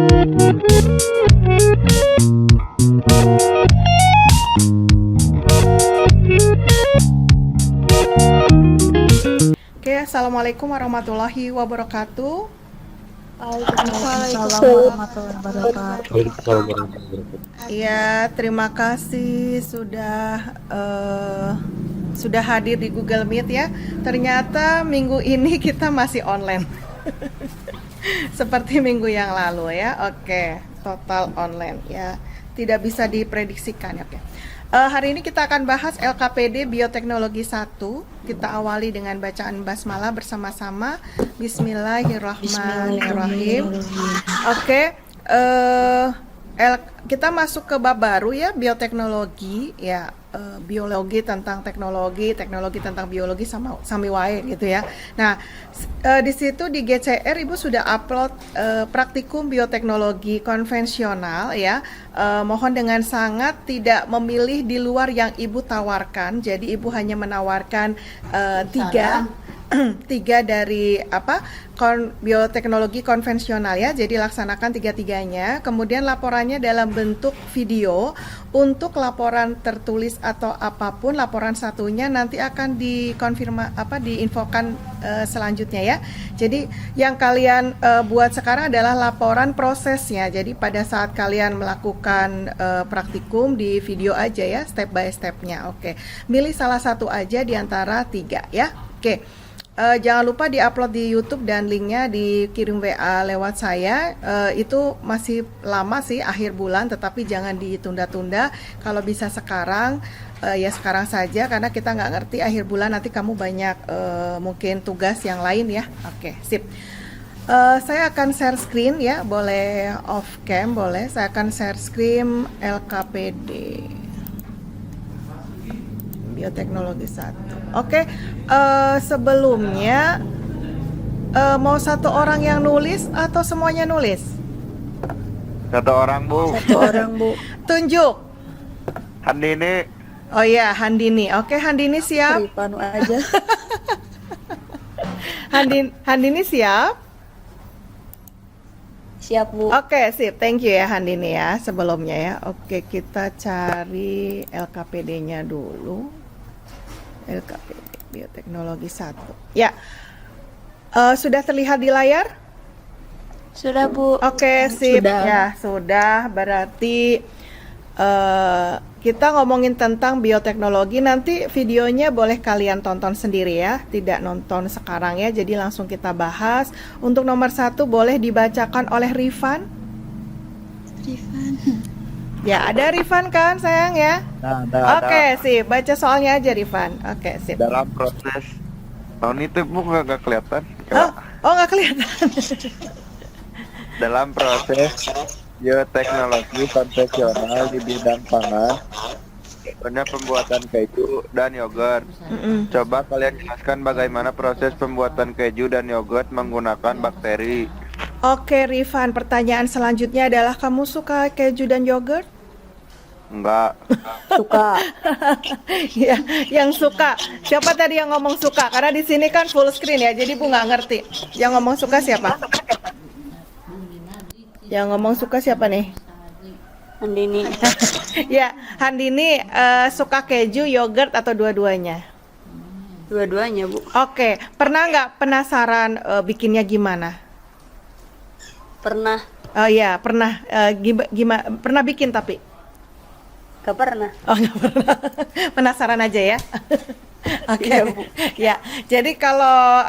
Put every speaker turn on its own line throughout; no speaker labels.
Oke, assalamualaikum warahmatullahi wabarakatuh.
Waalaikumsalam warahmatullahi wabarakatuh.
Waalaikumsalam warahmatullahi wabarakatuh.
Ya, terima kasih sudah hadir di Google Meet ya. Ternyata minggu ini kita masih online. Seperti minggu yang lalu ya. Oke, total online ya. Tidak bisa diprediksikan ya. Oke. Hari ini kita akan bahas LKPD Bioteknologi 1. Kita awali dengan bacaan basmalah bersama-sama. Bismillahirrahmanirrahim. Oke, kita masuk ke bab baru ya, bioteknologi ya, biologi tentang teknologi, teknologi tentang biologi sama sami wae gitu ya. Nah, di situ di GCR Ibu sudah upload praktikum bioteknologi konvensional ya. Mohon dengan sangat tidak memilih di luar yang Ibu tawarkan. Jadi Ibu hanya menawarkan tiga dari bioteknologi konvensional ya, jadi laksanakan tiga-tiganya. Kemudian laporannya dalam bentuk video. Untuk laporan tertulis atau apapun, laporan satunya nanti akan diinfokan selanjutnya ya. Jadi yang kalian buat sekarang adalah laporan prosesnya. Jadi pada saat kalian melakukan praktikum di video aja ya, step by stepnya. Oke, milih salah satu aja di antara tiga ya. Oke. Jangan lupa diupload di YouTube dan linknya dikirim WA lewat saya. Itu masih lama sih, akhir bulan, tetapi jangan ditunda-tunda. Kalau bisa sekarang, ya sekarang saja, karena kita nggak ngerti akhir bulan nanti kamu banyak mungkin tugas yang lain ya. Oke, sip. Saya akan share screen ya, boleh off cam, boleh. Saya akan share screen LKPD Bioteknologi 1. Oke, sebelumnya mau satu orang yang nulis atau semuanya nulis?
Satu orang, Bu.
Satu orang, Bu.
Tunjuk.
Handini.
Oh iya, Handini. Oke, Handini siap.
Ripanu aja.
Handini siap.
Siap, Bu.
Oke, sip. Thank you ya Handini ya sebelumnya ya. Oke, kita cari LKPD-nya dulu. LKPD Bioteknologi 1. Ya. Sudah terlihat di layar?
Sudah, Bu.
Oke, sip.
Sudah.
Ya, sudah. Berarti kita ngomongin tentang bioteknologi. Nanti videonya boleh kalian tonton sendiri ya, tidak nonton sekarang ya. Jadi langsung kita bahas. Untuk nomor 1 boleh dibacakan oleh Rifan. Ya, ada Rifan kan sayang ya?
Ada.
Oke, sip. Baca soalnya aja Rifan. Oke, sip.
Dalam proses tahun itu, Bu, nggak kelihatan.
Oh, nggak kelihatan.
Dalam proses bioteknologi konvensional di bidang pangan, contohnya pembuatan keju dan yogurt. Coba kalian jelaskan bagaimana proses pembuatan keju dan yogurt menggunakan bakteri.
Oke, Rifan. Pertanyaan selanjutnya adalah kamu suka keju dan yogurt?
Enggak.
Suka.
Ya, yang suka. Siapa tadi yang ngomong suka? Karena di sini kan full screen ya, jadi Bu nggak ngerti. Yang ngomong suka siapa? Yang ngomong suka siapa nih?
Handini.
Ya, Handini suka keju, yogurt atau dua-duanya?
Dua-duanya, Bu.
Oke, pernah nggak penasaran bikinnya gimana?
Pernah.
Oh iya, pernah. Gimana? Pernah bikin tapi?
Gak pernah.
Oh, nggak pernah. Penasaran aja ya. Oke.
Iya, Bu.
Ya, jadi kalau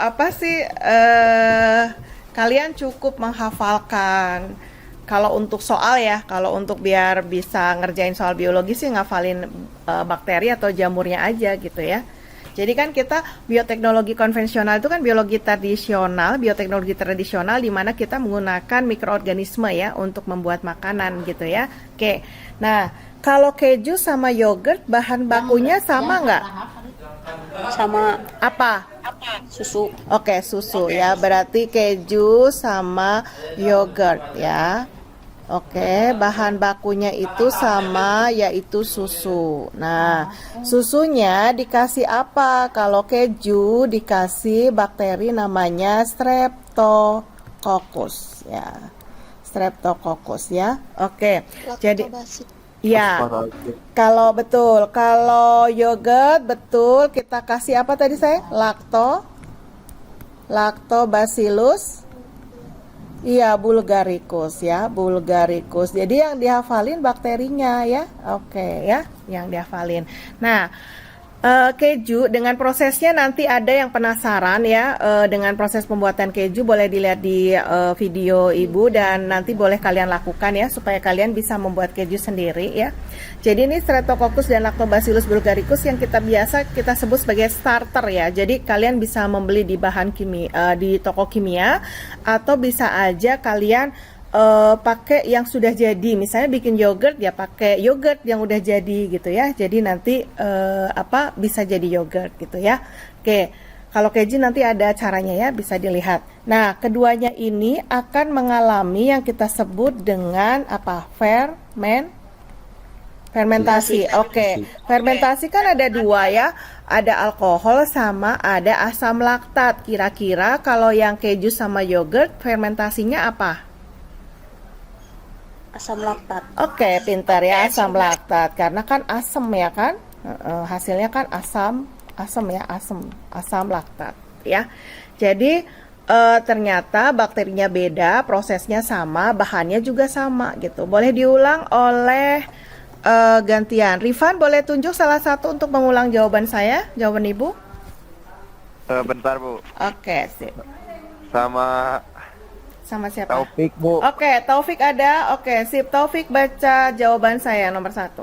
kalian cukup menghafalkan. Kalau untuk soal ya, kalau untuk biar bisa ngerjain soal biologi sih ngafalin bakteri atau jamurnya aja gitu ya. Jadi kan kita bioteknologi konvensional itu kan biologi tradisional, bioteknologi tradisional di mana kita menggunakan mikroorganisme ya untuk membuat makanan gitu ya. Oke. Nah, kalau keju sama yogurt bahan bakunya sama nggak?
Sama
Apa?
susu.
Oke, susu ya. Berarti keju sama yogurt ya. Oke, bahan bakunya itu sama, yaitu susu. Nah, susunya dikasih apa? Kalau keju dikasih bakteri namanya Streptococcus ya. Streptococcus ya. Oke. Jadi ya, kalau yogurt betul kita kasih apa tadi saya? Lactobacillus. Iya, bulgaricus ya, bulgaricus. Jadi yang dihafalin bakterinya ya. Oke ya, yang dihafalin. Nah, keju dengan prosesnya nanti ada yang penasaran ya dengan proses pembuatan keju, boleh dilihat di video ibu dan nanti boleh kalian lakukan ya supaya kalian bisa membuat keju sendiri ya. Jadi ini Streptococcus dan Lactobacillus bulgaricus yang kita sebut sebagai starter ya. Jadi kalian bisa membeli di di toko kimia atau bisa aja kalian pakai yang sudah jadi, misalnya bikin yogurt ya pakai yogurt yang udah jadi gitu ya. Jadi nanti bisa jadi yogurt gitu ya. Oke, kalau keju nanti ada caranya ya, bisa dilihat. Nah, keduanya ini akan mengalami yang kita sebut dengan fermentasi. Oke, fermentasi kan ada dua ya, ada alkohol sama ada asam laktat. Kira-kira kalau yang keju sama yogurt fermentasinya apa?
Asam laktat.
Oke, pintar ya, asam laktat. Karena kan asam ya kan, hasilnya kan asam laktat ya. Jadi ternyata bakterinya beda, prosesnya sama, bahannya juga sama gitu. Boleh diulang oleh gantian. Rifan boleh tunjuk salah satu untuk mengulang jawaban saya, jawaban ibu.
Bentar Bu.
Oke, sip. Sama siapa?
Taufik Bu.
Oke, Taufik ada. Oke, sip. Taufik baca jawaban saya nomor 1.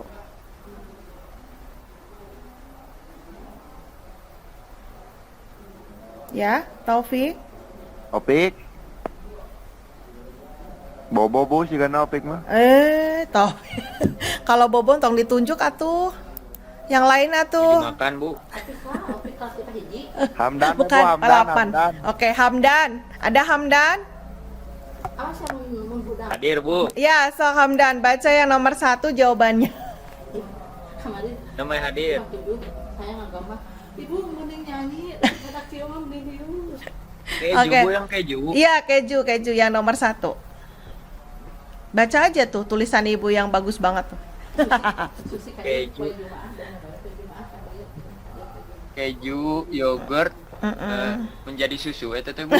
Ya, Taufik.
Bobo Bu sih kan Taufik mah.
Taufik. Kalau Bobo tong ditunjuk atuh. Yang lain atuh.
Makan Bu.
Hamdan
Bukan,
Bu, Hamdan.
Oke, Hamdan. Ada Hamdan?
Hadir Bu.
Ya, so Hamdan baca yang nomor 1 jawabannya.
Namanya hadir.
Ibu mending nyanyi, anak kecil mah mending
Keju
Oke.
Bu, yang keju.
Iya, keju yang nomor 1. Baca aja tuh tulisan ibu yang bagus banget tuh.
Keju. Keju, yogurt, menjadi susu itu tuh Bu.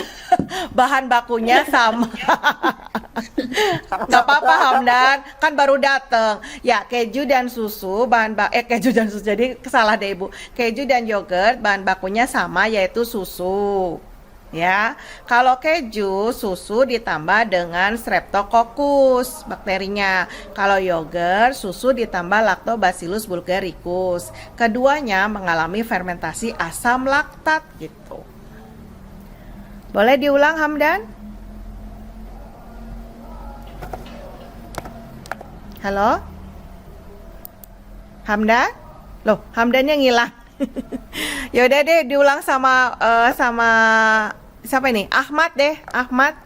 Bahan bakunya sama. Gak apa-apa Hamdan, kan baru dateng. Ya, keju dan susu, keju dan susu, jadi salah deh ibu. Keju dan yogurt, bahan bakunya sama yaitu susu. Ya, kalau keju, susu ditambah dengan Streptococcus bakterinya. Kalau yogurt, susu ditambah Lactobacillus bulgaricus. Keduanya mengalami fermentasi asam laktat gitu. Boleh diulang Hamdan? Halo? Hamdan? Loh, Hamdannya ngilang. Yaudah deh diulang sama siapa ini? Ahmad deh, Ahmad.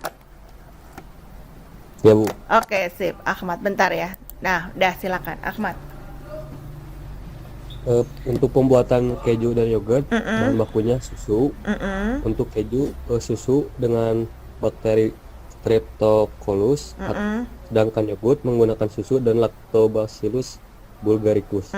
Ya Bu.
Oke, sip. Ahmad, bentar ya. Nah, udah silakan Ahmad.
Untuk pembuatan keju dan yogurt, bahan bakunya susu. Untuk keju, susu dengan bakteri Streptococcus. Sedangkan yogurt menggunakan susu dan Lactobacillus bulgaricus.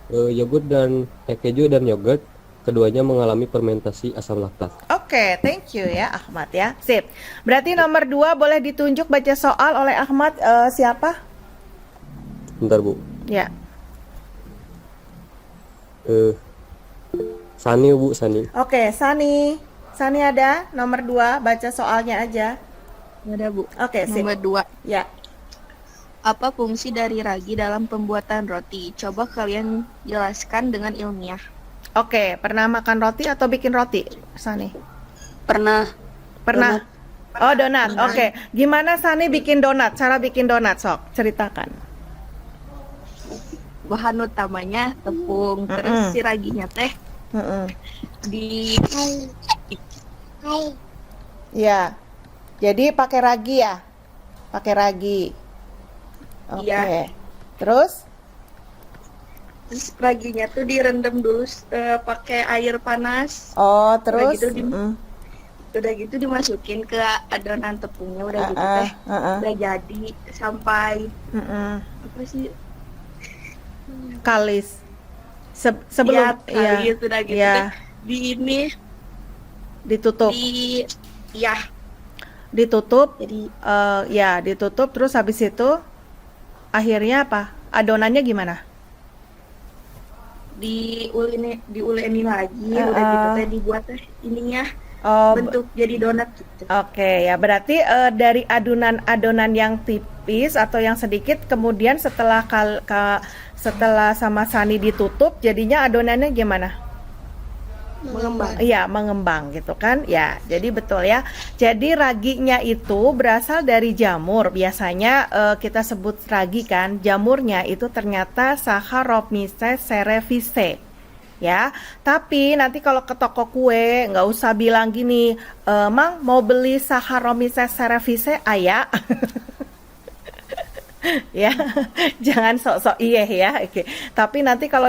Keju dan yogurt keduanya mengalami fermentasi asam laktat.
Oke, thank you ya Ahmad ya. Sip. Berarti nomor 2 boleh ditunjuk baca soal oleh Ahmad siapa?
Bentar Bu.
Ya.
Sani Bu, Sani.
Oke, Sani. Sani ada nomor 2, baca soalnya aja.
Ada Bu.
Oke, sip.
Nomor 2.
Ya.
Apa fungsi dari ragi dalam pembuatan roti? Coba kalian jelaskan dengan ilmiah.
Oke, pernah makan roti atau bikin roti, Sani?
Pernah.
Oh, donat. Oke. Gimana Sani bikin donat? Cara bikin donat, sok ceritakan.
Bahan utamanya tepung, terus si raginya teh di
Ya. Jadi pakai ragi ya? Pakai ragi. Oke.
Iya.
Terus?
Terus raginya tuh direndam dulu pakai air panas.
Oh, terus?
Gitu Udah gitu dimasukin ke adonan tepungnya, udah gitu teh udah jadi sampai apa sih?
Kalis. Sebelum
ya, kalis, udah gitu
ya,
teh di ini
ditutup.
ya
Ditutup.
jadi
Ya, ditutup terus habis itu akhirnya apa? Adonannya gimana?
diuleni lagi, udah gitu teh dibuat teh ininya
Oh,
bentuk jadi donat gitu.
Oke, ya berarti dari adonan yang tipis atau yang sedikit, kemudian setelah sama Sani ditutup, jadinya adonannya gimana?
Mengembang.
Iya, mengembang gitu kan? Ya, jadi betul ya. Jadi raginya itu berasal dari jamur. Biasanya kita sebut ragi kan. Jamurnya itu ternyata Saccharomyces cerevisiae. Ya, tapi nanti kalau ke toko kue nggak usah bilang gini, Mang mau beli Saccharomyces cerevisiae, ayah. Ya, jangan sok-sok iya ya. Oke. Tapi nanti kalau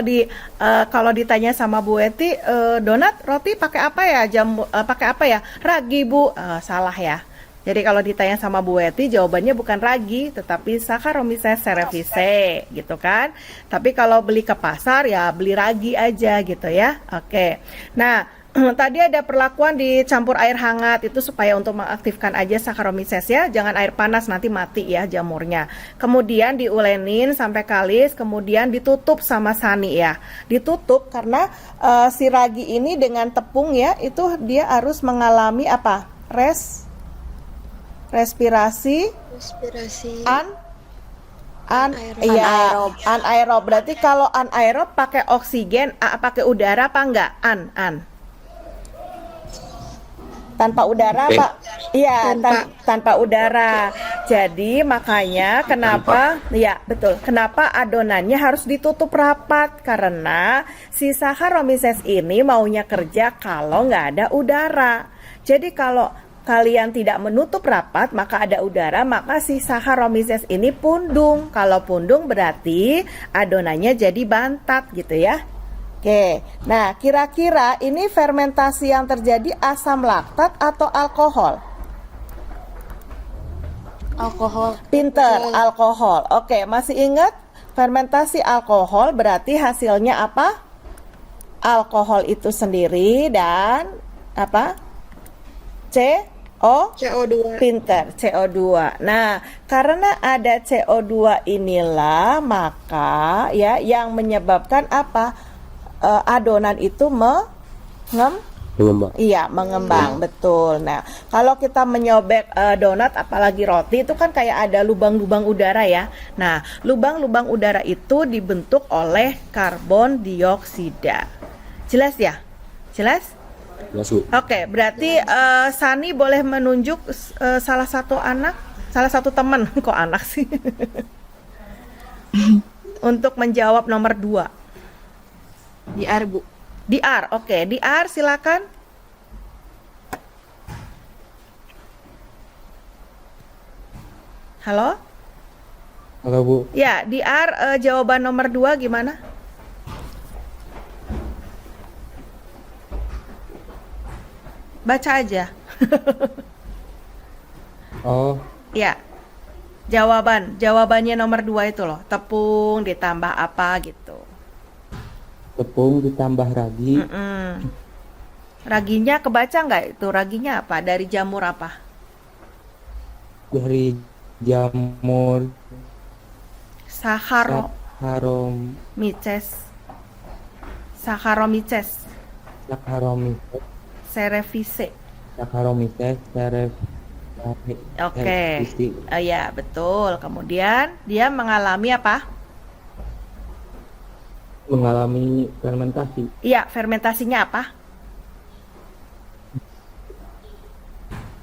ditanya sama Bu Eti, donat roti pakai apa ya? Pakai apa ya? Ragi, Bu. Salah ya. Jadi kalau ditanya sama Bu Eti, jawabannya bukan ragi, tetapi Saccharomyces cerevisiae, gitu kan. Tapi kalau beli ke pasar ya beli ragi aja gitu ya. Oke. Nah, tadi ada perlakuan dicampur air hangat itu supaya untuk mengaktifkan aja Saccharomyces ya, jangan air panas nanti mati ya jamurnya. Kemudian diulenin sampai kalis, kemudian ditutup sama Sani ya. Ditutup karena si ragi ini dengan tepung ya, itu dia harus mengalami apa? Respirasi anaerob. Berarti kalau anaerob pakai oksigen, pakai udara apa enggak? Tanpa udara, Pak. Iya, tanpa udara. Jadi makanya kenapa? Ya, betul. Kenapa adonannya harus ditutup rapat? Karena si Saccharomyces ini maunya kerja kalau nggak ada udara. Jadi kalau kalian tidak menutup rapat, maka ada udara, maka si Saccharomyces ini pundung. Kalau pundung berarti adonannya jadi bantat gitu ya. Oke, nah kira-kira ini fermentasi yang terjadi asam laktat atau alkohol?
Alkohol.
Pinter, alkohol. Oke, masih ingat fermentasi alkohol berarti hasilnya apa? Alkohol itu sendiri dan apa?
CO2.
Pinter, CO2. Nah, karena ada CO2 inilah maka ya yang menyebabkan apa? Adonan itu mengembang. Iya, mengembang, betul. Nah, kalau kita menyobek donat apalagi roti itu kan kayak ada lubang-lubang udara ya. Nah, lubang-lubang udara itu dibentuk oleh karbon dioksida. Jelas ya? Jelas?
Masuk.
Oke, berarti Sani boleh menunjuk salah satu teman, kok anak sih? Untuk menjawab nomor 2.
DR, Bu.
DR, oke. DR silakan. Halo?
Halo Bu.
Ya, DR jawaban nomor 2 gimana? Baca aja.
Oh,
Ya. Jawabannya nomor 2 itu loh. Tepung ditambah apa gitu.
tepung ditambah ragi.
Raginya kebaca nggak itu? Raginya apa? Dari jamur apa?
Dari jamur
Saccharomyces. Saccharomyces cerevisiae. Oke. Ya, betul. Kemudian dia mengalami apa?
Mengalami fermentasi.
Iya, fermentasinya apa?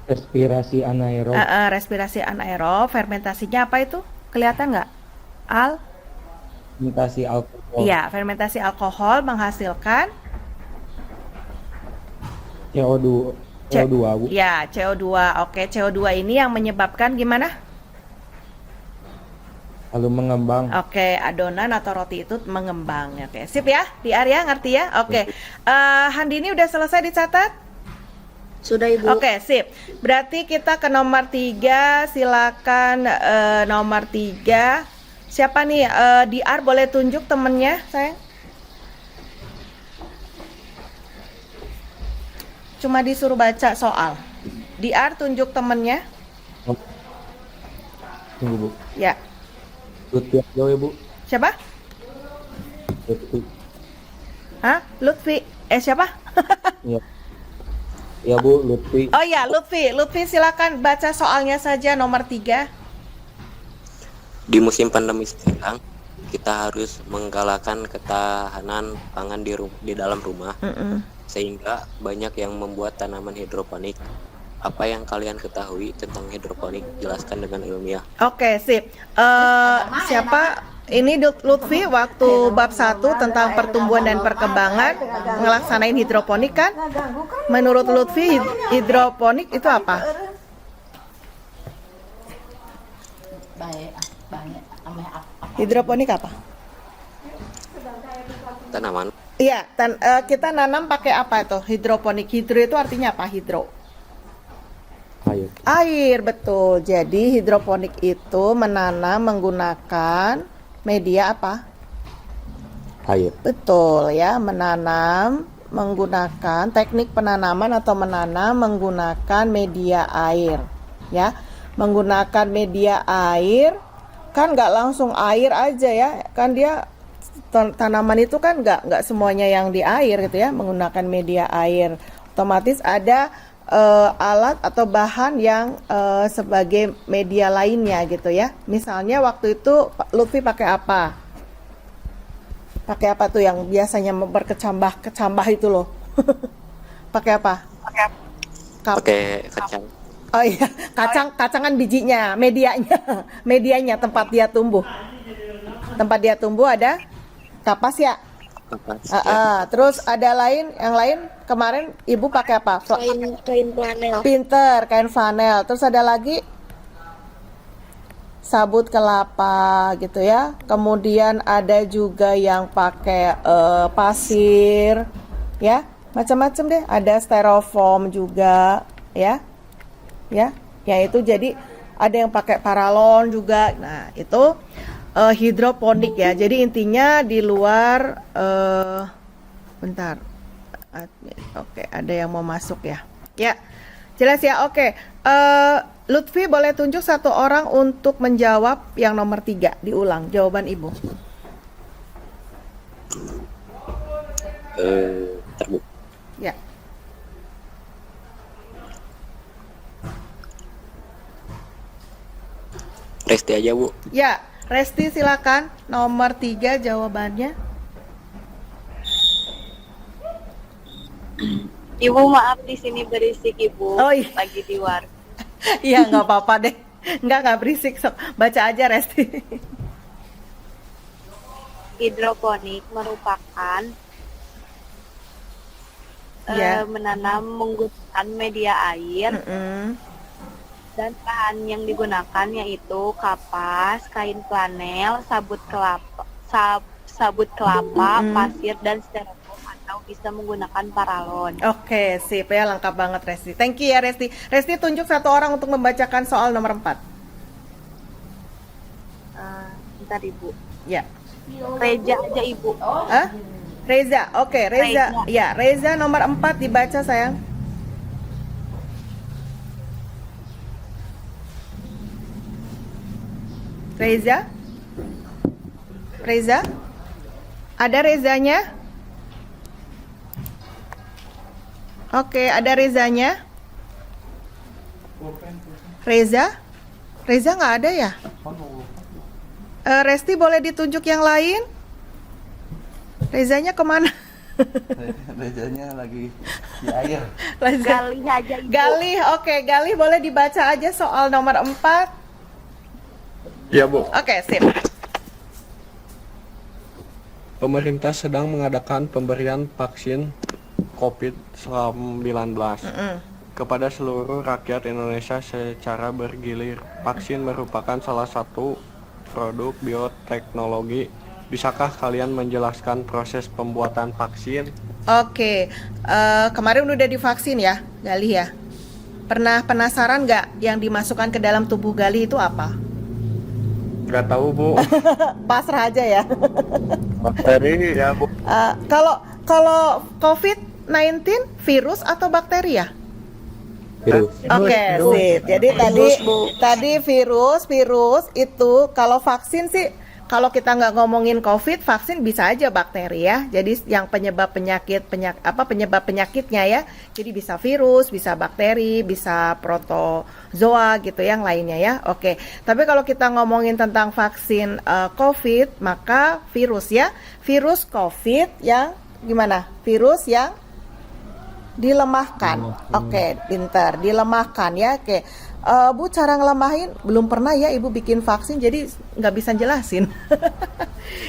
Respirasi anaerob.
Respirasi anaerob. Fermentasinya apa itu? Kelihatan nggak?
Fermentasi alkohol.
Iya, fermentasi alkohol menghasilkan
CO2, Bu.
Ya, CO2. Oke, CO2 ini yang menyebabkan gimana?
Lalu mengembang.
Oke, adonan atau roti itu mengembang. Oke, sip ya, DR ya, ngerti ya? Oke, Handini udah selesai dicatat?
Sudah Ibu.
Oke, sip. Berarti kita ke nomor 3. Silakan nomor 3. Siapa nih? DR boleh tunjuk temennya, sayang? Cuma disuruh baca soal. DR tunjuk temennya.
Tunggu, Bu.
Ya.
Lutfi aja ya, Bu.
Siapa?
Lutfi.
Hah? Lutfi. Siapa?
Iya. Ya, Bu, Lutfi.
Oh ya, Lutfi. Lutfi silakan baca soalnya saja nomor 3.
Di musim pandemi sekarang, kita harus menggalakkan ketahanan pangan di dalam rumah, sehingga banyak yang membuat tanaman hidroponik. Apa yang kalian ketahui tentang hidroponik? Jelaskan dengan ilmiah.
Oke, sip. Siapa? Ini Lutfi waktu bab 1 tentang pertumbuhan dan perkembangan ngelaksanain hidroponik kan? Menurut Lutfi hidroponik itu apa? Hidroponik apa?
Tanaman
Iya, kita nanam pakai apa itu? Hidroponik. Hidro itu artinya apa? Hidro.
Ayo.
Air, betul. Jadi hidroponik itu menanam menggunakan media apa?
Air.
Betul ya, menanam menggunakan teknik penanaman atau menanam menggunakan media air. Ya, menggunakan media air kan nggak langsung air aja ya, kan dia tanaman itu kan nggak semuanya yang di air gitu ya, menggunakan media air. Otomatis ada alat atau bahan yang sebagai media lainnya gitu ya. Misalnya waktu itu Lutfi pakai apa? Pakai apa tuh yang biasanya berkecambah itu loh? Pakai apa?
pakai kacang.
Oh iya, kacangan bijinya, medianya tempat dia tumbuh. Tempat dia tumbuh ada kapas ya. Terus ada yang lain kemarin ibu pakai apa?
Kain flanel.
Pinter, kain flanel. Terus ada lagi sabut kelapa gitu ya. Kemudian ada juga yang pakai pasir, ya, macam-macam deh. Ada styrofoam juga, ya, itu jadi ada yang pakai paralon juga. Nah itu hidroponik ya. Jadi intinya di luar bentar. Oke, ada yang mau masuk ya. Ya. Jelas ya. Oke. Lutfi boleh tunjuk satu orang untuk menjawab yang nomor 3. Diulang jawaban Ibu.
Terbuka.
Ya.
Resti aja, Bu.
Ya, Resti silakan. Nomor 3 jawabannya.
Ibu maaf di sini berisik Ibu.
Oh, iya.
Lagi di warung.
Iya, nggak apa-apa deh. Nggak berisik. Sok. Baca aja Resti.
Hidroponik merupakan
Ya.
menanam menggunakan media air dan bahan yang digunakan yaitu kapas, kain flanel, sabut kelapa, pasir dan styrofoam atau bisa menggunakan paralon.
Oke, sip ya, lengkap banget Resti. Thank you ya Resti. Resti tunjuk satu orang untuk membacakan soal nomor 4.
Bentar Ibu.
Ya.
Reja aja Ibu.
Reza. Oke, Reza. Ya, Reza nomor 4 dibaca sayang. Reza? Ada Rezanya? Oke, ada Rezanya? Reza nggak ada ya? Resti boleh ditunjuk yang lain? Rezanya kemana?
Rezanya lagi di air.
Galih aja Ibu.
Galih, oke, Galih boleh dibaca aja soal nomor 4.
Ya, Bu.
Oke, sip.
Pemerintah sedang mengadakan pemberian vaksin COVID-19 kepada seluruh rakyat Indonesia secara bergilir. Vaksin merupakan salah satu produk bioteknologi. Bisakah kalian menjelaskan proses pembuatan vaksin?
Oke, kemarin udah divaksin ya, Galih ya? Pernah penasaran nggak yang dimasukkan ke dalam tubuh Galih itu apa?
Nggak tahu Bu.
Pasrah aja ya.
Bakteri ya Bu.
Kalau COVID-19 virus atau bakteri ya?
Virus.
Oke, sip. Jadi tadi virus itu kalau vaksin sih, kalau kita nggak ngomongin COVID, vaksin bisa aja bakteri ya. Jadi yang penyebab penyakitnya ya. Jadi bisa virus, bisa bakteri, bisa protozoa gitu yang lainnya ya. Oke. Tapi kalau kita ngomongin tentang vaksin COVID, maka virus ya. Virus COVID yang gimana? Virus yang dilemahkan. Oke, pinter. Dilemahkan ya. Oke. Bu, cara ngelemahin belum pernah ya Ibu bikin vaksin, jadi nggak bisa jelasin.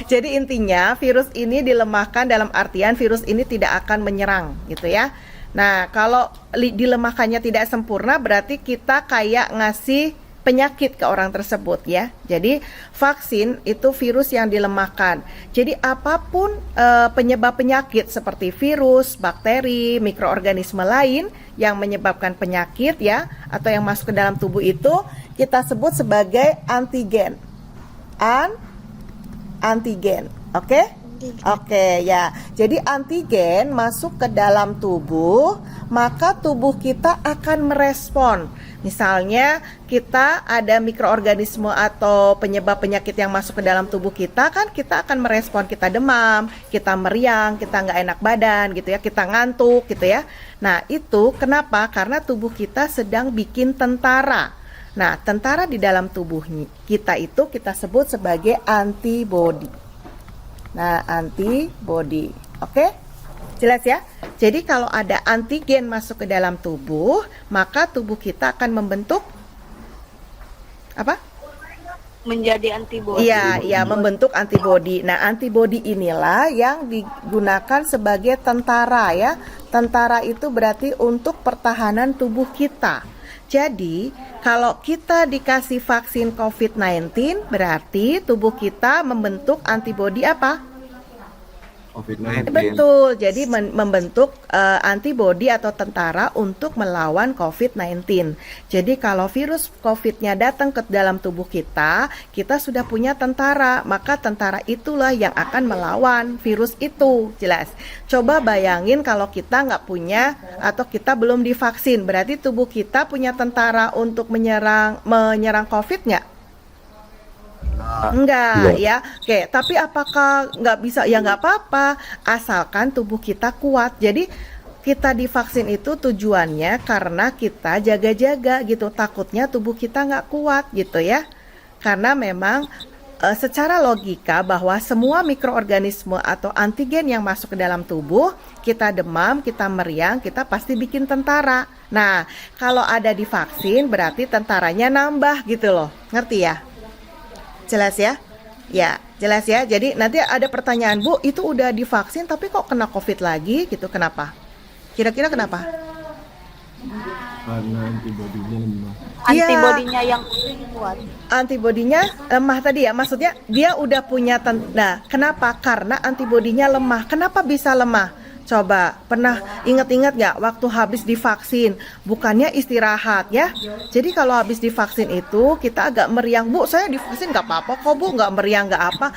Jadi intinya virus ini dilemahkan dalam artian virus ini tidak akan menyerang gitu ya. Nah, kalau dilemahkannya tidak sempurna berarti kita kayak ngasih penyakit ke orang tersebut ya. Jadi vaksin itu virus yang dilemahkan. Jadi apapun penyebab penyakit seperti virus, bakteri, mikroorganisme lain yang menyebabkan penyakit ya atau yang masuk ke dalam tubuh itu kita sebut sebagai antigen. Antigen. Oke? Oke ya. Jadi antigen masuk ke dalam tubuh, maka tubuh kita akan merespon. Misalnya kita ada mikroorganisme atau penyebab penyakit yang masuk ke dalam tubuh kita, kan kita akan merespon, kita demam, kita meriang, kita nggak enak badan gitu ya, kita ngantuk gitu ya. Nah itu kenapa? Karena tubuh kita sedang bikin tentara. Nah tentara di dalam tubuh kita itu kita sebut sebagai antibody. Nah antibody, oke? Jelas ya? Jadi kalau ada antigen masuk ke dalam tubuh, maka tubuh kita akan membentuk apa?
Menjadi antibodi.
Iya, membentuk antibodi. Nah, antibodi inilah yang digunakan sebagai tentara ya. Tentara itu berarti untuk pertahanan tubuh kita. Jadi, kalau kita dikasih vaksin COVID-19, berarti tubuh kita membentuk antibodi apa?
COVID-19.
Betul, jadi membentuk antibodi atau tentara untuk melawan COVID-19. Jadi kalau virus COVID-nya datang ke dalam tubuh kita sudah punya tentara, maka tentara itulah yang akan melawan virus itu, jelas. Coba bayangin kalau kita nggak punya atau kita belum divaksin, berarti tubuh kita punya tentara untuk menyerang COVID nggak? Enggak ya. Oke, tapi apakah nggak bisa? Ya nggak apa-apa, asalkan tubuh kita kuat. Jadi kita divaksin itu tujuannya karena kita jaga-jaga gitu, takutnya tubuh kita nggak kuat gitu ya. Karena memang secara logika bahwa semua mikroorganisme atau antigen yang masuk ke dalam tubuh, kita demam, kita meriang, kita pasti bikin tentara. Nah, kalau ada divaksin berarti tentaranya nambah gitu loh. Ngerti ya? Jelas ya? Ya, jelas ya. Jadi nanti ada pertanyaan, Bu, itu udah divaksin tapi kok kena COVID lagi gitu, kenapa? Kira-kira kenapa?
Karena antibodinya lemah.
Antibodinya yang kuat.
Antibodinya lemah tadi ya, maksudnya dia udah punya nah, kenapa? Karena antibodinya lemah. Kenapa bisa lemah? Coba, pernah ingat-ingat nggak waktu habis divaksin? Bukannya istirahat ya. Jadi kalau habis divaksin itu kita agak meriang, Bu, saya divaksin nggak apa-apa kok Bu, nggak meriang nggak apa.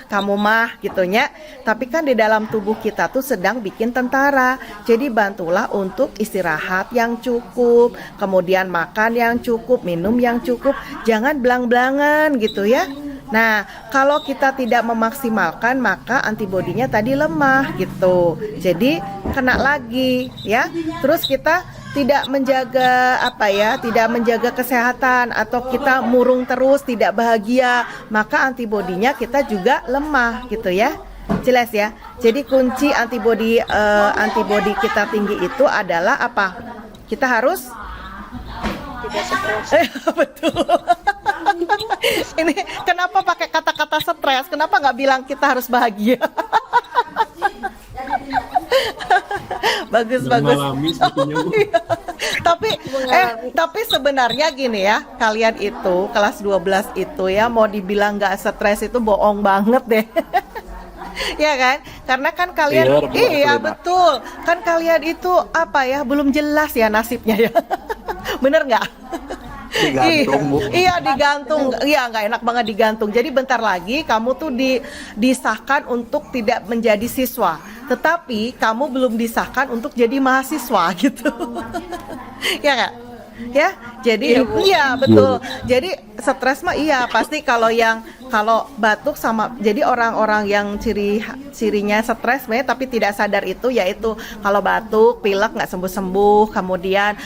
Kamu mah gitunya. Tapi kan di dalam tubuh kita tuh sedang bikin tentara. Jadi bantulah untuk istirahat yang cukup, kemudian makan yang cukup, minum yang cukup. Jangan belang-belangan gitu ya. Nah, kalau kita tidak memaksimalkan maka antibodinya tadi lemah gitu. Jadi kena lagi ya. Terus kita tidak menjaga tidak menjaga kesehatan atau kita murung terus, tidak bahagia, maka antibodinya kita juga lemah gitu ya. Jelas ya. Jadi kunci antibodi kita tinggi itu adalah apa? Kita harus
Tidak stres.
betul. Ini kenapa pakai kata-kata stres? Kenapa nggak bilang kita harus bahagia? Bagus. Iya. Tapi sebenarnya gini ya, kalian itu kelas 12 itu ya mau dibilang nggak stres itu bohong banget deh. Ya kan? Karena kan kalian iya betul. Kan kalian itu apa ya? Belum jelas ya nasibnya ya. Bener nggak?
Digantung, Bu.
Iya digantung, iya nggak enak banget digantung. Jadi bentar lagi kamu tuh disahkan untuk tidak menjadi siswa, tetapi kamu belum disahkan untuk jadi mahasiswa gitu, ya nggak? Ya, jadi iya betul. Jadi stres mah iya pasti kalau batuk sama jadi orang-orang yang cirinya stres sebenarnya tapi tidak sadar itu yaitu kalau batuk, pilek nggak sembuh-sembuh, kemudian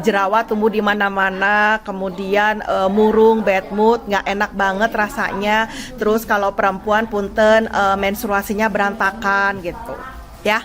jerawat tumbuh di mana-mana, kemudian murung, bad mood, nggak enak banget rasanya. Terus kalau perempuan punten menstruasinya berantakan gitu, ya.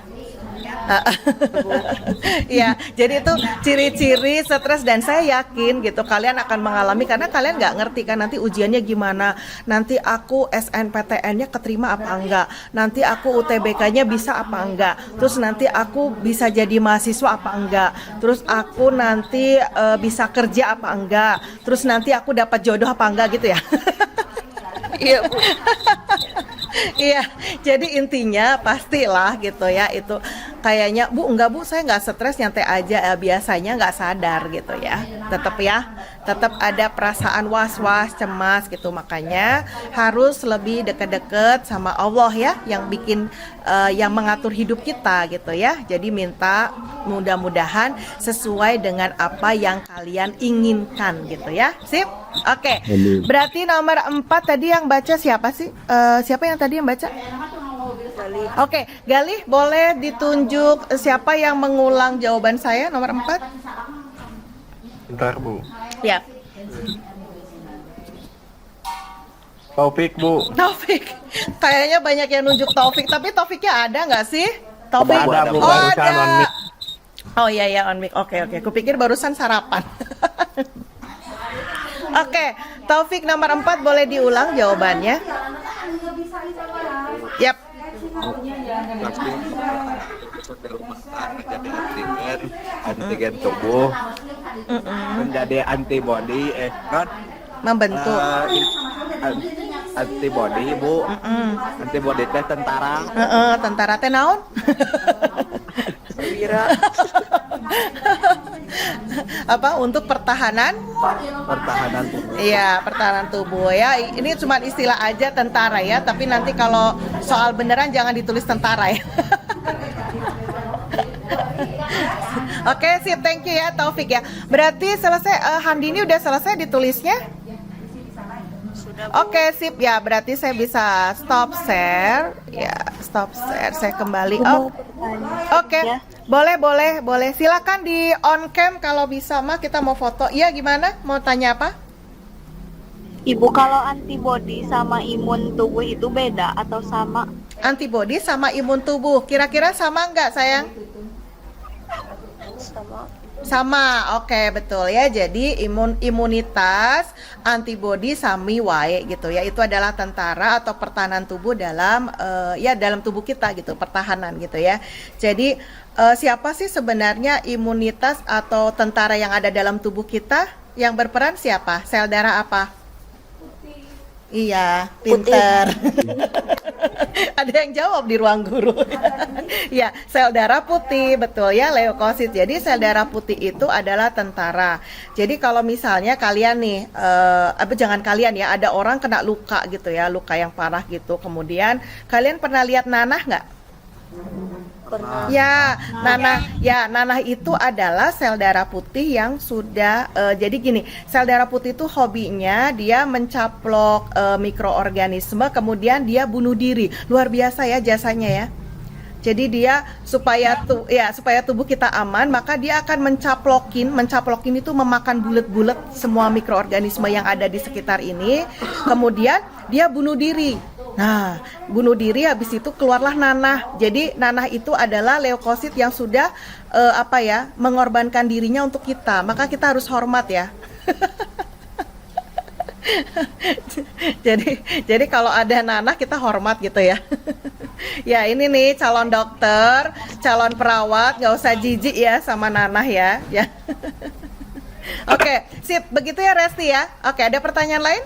Ya, jadi itu ciri-ciri stres dan saya yakin gitu kalian akan mengalami karena kalian nggak ngerti kan nanti ujiannya gimana, nanti aku SNPTN-nya keterima apa enggak, nanti aku UTBK-nya bisa apa enggak, terus nanti aku bisa jadi mahasiswa apa enggak, terus aku nanti bisa kerja apa enggak, terus nanti aku dapat jodoh apa enggak gitu ya.
Iya, Bu.
Iya, jadi intinya pastilah gitu ya itu kayaknya Bu enggak Bu saya nggak stres nyantai aja biasanya nggak sadar gitu ya tetap ada perasaan was-was cemas gitu makanya harus lebih deket-deket sama Allah ya yang bikin yang mengatur hidup kita gitu ya jadi minta mudah-mudahan sesuai dengan apa yang kalian inginkan gitu ya sip. Oke, berarti nomor 4 tadi yang baca siapa sih? Siapa yang tadi yang baca? Oke, Galih boleh ditunjuk siapa yang mengulang jawaban saya nomor 4?
Bentar, Bu.
Ya.
Taufik, Bu.
Taufik. Kayaknya banyak yang nunjuk Taufik, tapi Taufiknya ada nggak sih? Taufik.
Ada, Bu.
Oh,
Barusan on
ada.
mic.
Oh iya ya on mic. Oke. Kupikir barusan sarapan. Oke, Taufik nomor 4 boleh diulang jawabannya. Yap.
Antigen tubuh menjadi antibody kan
Membentuk.
Antibody Bu. Antibody teh tentara.
Tentara teh naon?
Perwira.
Apa untuk pertahanan
tubuh.
Iya, pertahanan tubuh ya. Ini cuma istilah aja tentara ya, tapi nanti kalau soal beneran jangan ditulis tentara ya. Oke, sip, thank you ya Taufik ya. Berarti selesai Handini udah selesai ditulisnya? Oke, sip ya. Berarti saya bisa stop share. Ya, stop share. Saya kembali. Oke. Boleh. Silakan di on cam kalau bisa mah kita mau foto. Iya, gimana? Mau tanya apa?
Ibu, kalau antibodi sama imun tubuh itu beda atau sama?
Antibodi sama imun tubuh. Kira-kira sama nggak, sayang? Sama, oke, betul ya. Jadi imunitas, antibodi sami wae gitu ya. Itu adalah tentara atau pertahanan tubuh dalam dalam tubuh kita gitu, pertahanan gitu ya. Jadi siapa sih sebenarnya imunitas atau tentara yang ada dalam tubuh kita? Yang berperan siapa? Sel darah apa? Iya, pinter. Ada yang jawab di ruang guru. Ya, sel darah putih, betul ya, leukosit. Jadi sel darah putih itu adalah tentara. Jadi kalau misalnya kalian nih, jangan kalian ya, ada orang kena luka gitu ya, luka yang parah gitu. Kemudian kalian pernah lihat nanah nggak?
Pernah.
Ya, nanah itu adalah sel darah putih yang sudah jadi gini, sel darah putih itu hobinya dia mencaplok mikroorganisme, kemudian dia bunuh diri. Luar biasa ya jasanya ya. Jadi dia supaya tubuh kita aman, maka dia akan mencaplokin itu memakan bulet-bulet semua mikroorganisme yang ada di sekitar ini. Kemudian dia bunuh diri. Nah, bunuh diri habis itu keluarlah nanah. Jadi nanah itu adalah leukosit yang sudah mengorbankan dirinya untuk kita. Maka kita harus hormat ya. jadi kalau ada nanah kita hormat gitu ya. Ya ini nih calon dokter, calon perawat, nggak usah jijik ya sama nanah ya. Oke, sip, begitu ya Resti ya. Oke, ada pertanyaan lain?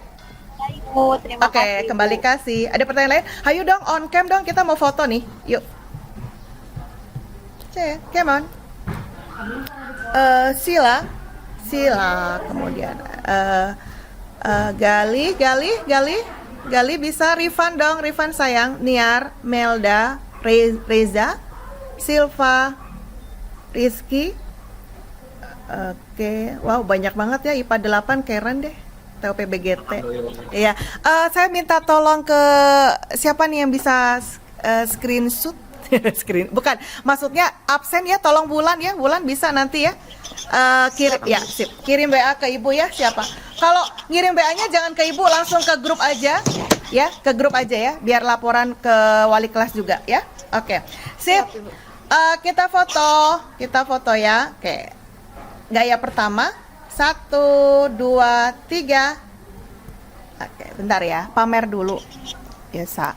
Terima
Oke,
kasih.
kembali kasih. Ada pertanyaan lain? Hayu dong, on cam dong, kita mau foto nih. Yuk. Come on. Sila, kemudian Gali bisa Rifan dong, Rifan sayang, Niar, Melda, Reza, Silva, Rizky. Oke, wow banyak banget ya IPA 8 keren deh. TOPBGT. Iya. Saya minta tolong ke siapa nih yang bisa screenshot? Bukan, maksudnya absen ya, tolong Bulan ya. Bulan bisa nanti ya. Kirim WA ke Ibu ya, siapa? Kalau ngirim WA-nya jangan ke Ibu, langsung ke grup aja ya, ke grup aja ya, biar laporan ke wali kelas juga ya. Oke. Sip. Kita foto ya. Oke. Gaya pertama. 1, 2, 3. Oke, bentar ya, pamer dulu. Biasa.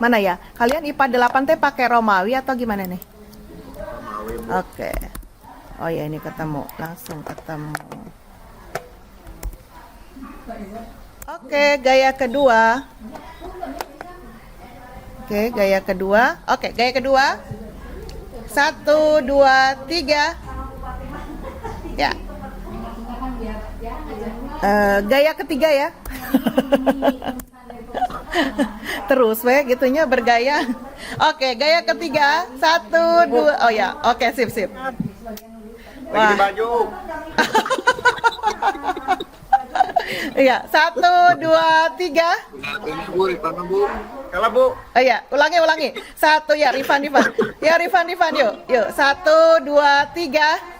Mana ya? Kalian IPA 8 teh pakai Romawi atau gimana nih? Oke. Oh ya, ini ketemu, langsung ketemu. Oke, gaya kedua. Oke, gaya kedua. 1, 2, 3. Ya. Gaya ketiga ya. Terus gitunya bergaya. Oke, gaya ketiga. 1, 2. Oh ya, oke, sip. Wah.
baju.
Iya, 1, 2, 3.
Kalau Bu.
Oh ya, ulangi. 1 ya, Rifan. Ya, Rifan yuk. 1, 2, 3.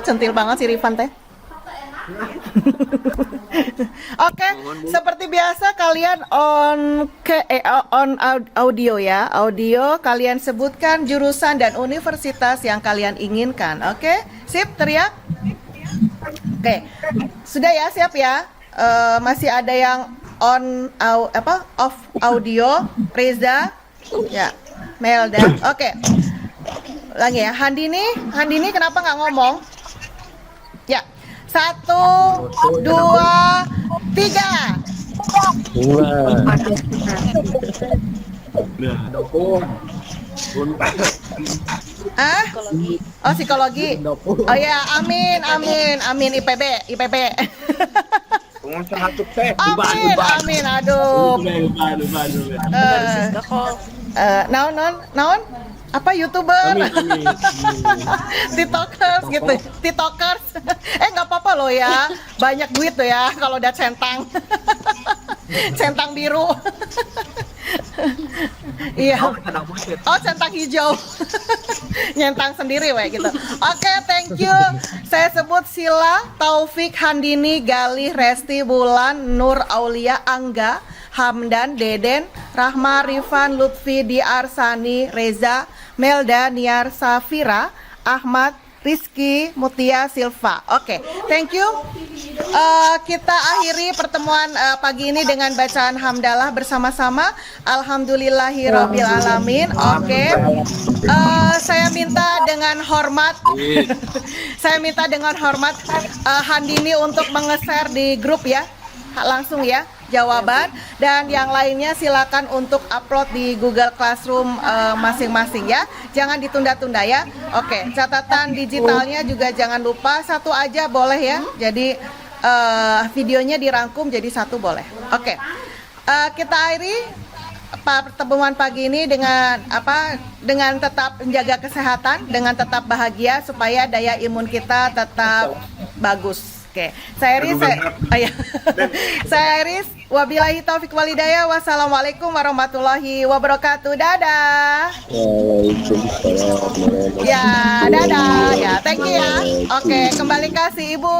Centil banget si Rifan teh. Oke, seperti biasa kalian on audio ya. Audio kalian sebutkan jurusan dan universitas yang kalian inginkan. Oke, sip, teriak. Oke, sudah ya, siap ya. Masih ada yang off audio, Reza, ya, Melda. Oke, lagi ya, Handini kenapa nggak ngomong? Ya. 1, 2, 3. Oh, psikologi. Oh ya, amin IPB.
Pengusaha sukses.
Amin. Aduh. Naon? Apa YouTuber? TikTokers gitu. TikTokers. Nggak apa-apa loh ya. Banyak duit tuh ya kalau udah centang. Centang biru. Iya. Oh, centang hijau. Nyentang sendiri gitu. Oke, thank you. Saya sebut Sila, Taufik, Handini, Galih, Resti, Bulan, Nur, Aulia, Angga, Hamdan, Deden, Rahma, Rifan, Lutfi, Diarsani, Reza, Melda, Niar, Safira, Ahmad, Rizky, Mutia, Silva. Oke, thank you. Kita akhiri pertemuan pagi ini dengan bacaan hamdalah bersama-sama. Alhamdulillahirabbil alamin. Oke. Saya minta dengan hormat Handini untuk menge-share di grup ya. Langsung ya jawaban, dan yang lainnya silakan untuk upload di Google Classroom masing-masing ya. Jangan ditunda-tunda ya. Oke, catatan digitalnya juga jangan lupa, satu aja boleh ya. Jadi videonya dirangkum jadi satu boleh. Oke. Kita akhiri pertemuan pagi ini dengan dengan tetap menjaga kesehatan, dengan tetap bahagia supaya daya imun kita tetap bagus. Oke, saya Iris, wabillahi taufik walhidayah, wassalamualaikum warahmatullahi wabarakatuh, dadah.
Waalaikumsalam.
Ya, dadah, ya, thank you ya. Oke, kembali kasih Ibu.